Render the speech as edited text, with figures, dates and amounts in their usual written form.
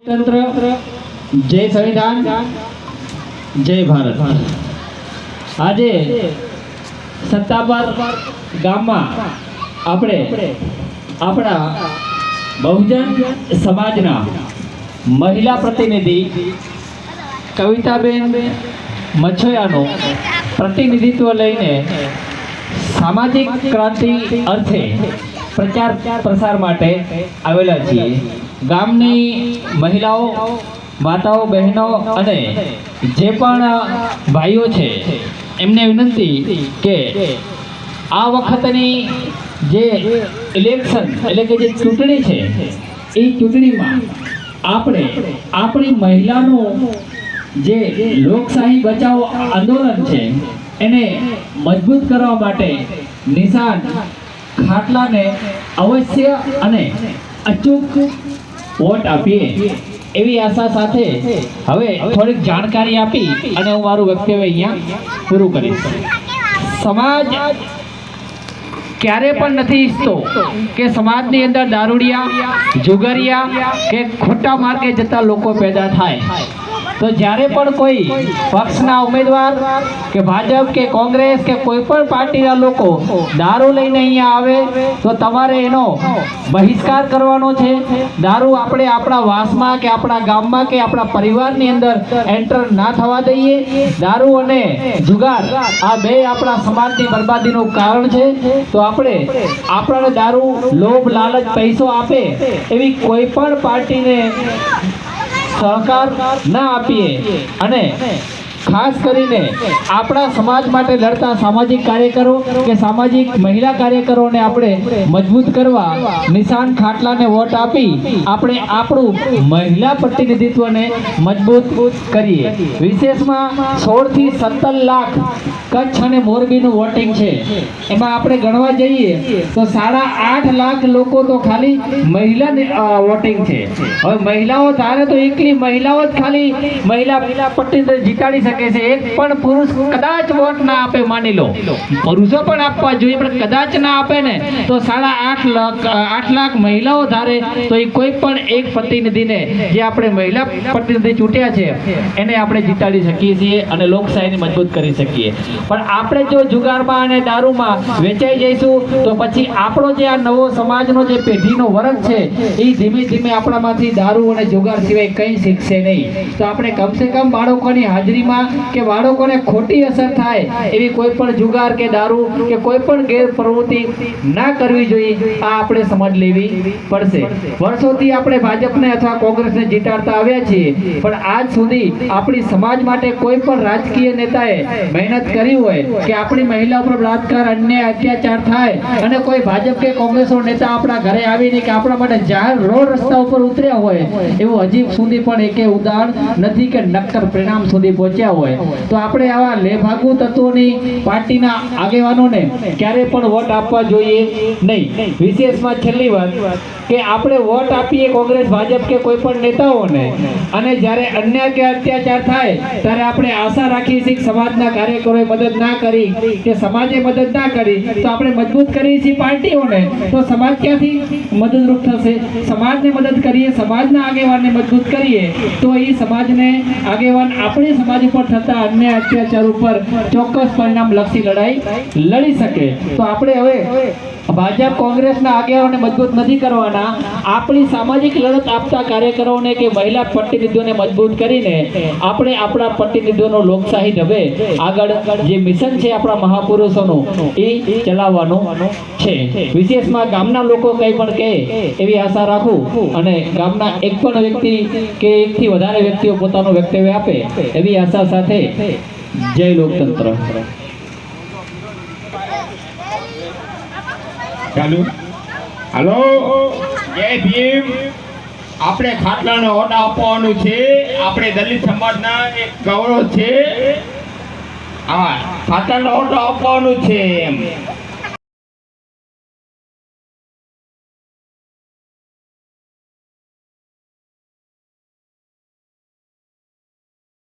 तंत्र जय संविधान जय भारत। आज सत्तापर गाम में आपणे अपना बहुजन समाजना महिला प्रतिनिधि कविताबेन मछोयानो प्रतिनिधित्व लईने सामाजिक क्रांति अर्थे प्रचार प्रसार माटे आवेला छीए। गामनी महिलाओं माताओं बहनों अने जे पण भाईओ छे एमने विनंती के आ वखतनी जे इलेक्शन एटले के जे चूंटणी छे ए चूंटणीमां आपणे आपणी महिलानो जे लोकशाही बचाव आंदोलन छे एने मजबूत करवा माटे निशान खाटला ने अवश्य अने अचूक वोट आपीए एवी आशा साथे हवे थोड़ीक जानकारी आपी अने हूँ मारुं वक्तव्य अहींया पूरुं करीश। समाज क्यारे पण नथी ईच्छतो के समाजनी अंदर दारूडिया जुगारिया के खोटा मार्गे जता लोको पैदा थाय। तो ज्यारे पण कोई पक्षना उम्मीदवार के भाजप के कांग्रेस के कोई पण पार्टीना लोको दारू लईने अहींया आवे तो तमारे एनो बहिष्कार करवानो छे। दारू आपणे आपणा वासमां के आपणा गाममां के आपणा परिवारनी अंदर एंटर ना थवा दઈએ। दारू अने जुगार आ बे आपणा समाजनी बर्बादीनुं कारण छे। तो आपणे आपणाने दारू लोभ लालच पैसो आपे एवी कोई पण पार्टीने सहकार न आपीए अने खास करीने आपणा समाज माटे लड़ता सामाजिक कार्यकरो के सामाजिक महिला कार्यकरो ने आपणे मजबूत करवा निशान खाटला ने वोट आपी आपणे आपणुं महिला प्रतिनिधित्व ने मजबूत करीए। विशेष में 16 થી 17 लाख कच्छ अने मोरबीनुं वोटिंग छे। एमां आपणे गणवा जईए तो 8.5 लाख लोको तो खाली महिला वोटिंग छे। हवे महिलाओ धारे तो एकली महिलाओ ज खाली महिला प्रतिनिधि जीताड़ी शके छे। एक पण पुरुष कदाच वोट ना आपे मानी लो पुरुषो पण आपवा जोईए पण कदाच ना आपे ने तो 8 लाख महिलाओ धारे तो ए कोई पण एक प्रतिनिधि ने जे आपणे महिला प्रतिनिधि चूंट्या छे एने आपणे जीताड़ी शकीए छीए अने लोकशाहीने मजबूत करी शकीए। पण आपणे जो जुगारमां अने दारूमां वेचाई जईशुं तो पछी आपणो जे आ नवो समाजनो जे पेढीनो वर्ग छे ए धीमे धीमे आपणामांथी दारू अने जुगार सिवाय कंई शीखशे नहीं। तो आपणे कम से कम बाळकोनी हाजरीमां के बाळकोने खोटी असर थाय एवी कोई पण जुगार के दारू के कोई पण गैर प्रवृत्ति ना करवी जोईए। आ आपणे समज लेवी पड़शे। वर्षोथी आपणे भाजपने अथवा कांग्रेसने जीताडता आव्या छीए पण आज सुधी आपणी समाज माटे कोई पण राजकीय नेताए मेहनत करी होय के आपणी महिला पर बलात्कार अन्याय अत्याचार थाय अने कोई भाजप के कांग्रेसनो नेता आपणा घरे आवीने के आपणा माटे जाहेर रोड रस्ता उपर उतर्या होय एवुं हजी सुधी पण एके उदाहरण नथी के नक्कर परिणाम सुधी पहोंच्या होय। तो आपणे आवा लेभागु तत्वोनी पार्टीना आगेवानोने क्यारे पण वोट आपवा जोईए नहीं। विशेषमां छेल्ली वात के आपणे वोट आपीए कांग्रेस भाजप के कोई पण नेताओने अने ज्यारे अन्याय के अत्याचार थाय त्यारे आपणे आशा राखीए छीए समाजना कार्यकरोए मदद ना करी के समाजे मदद ना करी तो आपणे मजबूत करीए छीए पार्टीओने तो समाज क्यांथी मददरूप थशे। समाजने मदद करीए समाजना आगेवानने मजबूत करीए तो ई समाजने आगेवान आपणे समाज पर थता अन्याय अत्याचार पर चौक्कस परिणाम लक्षी लड़ाई लड़ी सके। तो आपणे हवे भाजप कांग्रेसना आगेवानोने मजबूत नहीं करवाना आपणी सामाजिक लड़त आपता कार्यकरोने के महिला प्रतिनिधिओने मजबूत करीने आपणे आपणा प्रतिनिधिओनो लोकशाही ढबे आगळ जे मिशन छे आपणा महापुरुषोनो ए चलाववानुं छे। विशेषमां गामना लोको कंई पण कहे एवी आशा राखुं अने गामना एक पण व्यक्ति के एक थी वधारे व्यक्तिओ पोतानुं वक्तव्य आपे एवी आशा साथे जय लोकतंत्र। ચાલુ હાલો જય ભીમ। આપણે ખાટલાને વોટ આપવાનું છે। આપણે દલિત સમાજના એક ગૌરવ છે। હા ખાટલાને વોટ આપવાનું છે એમ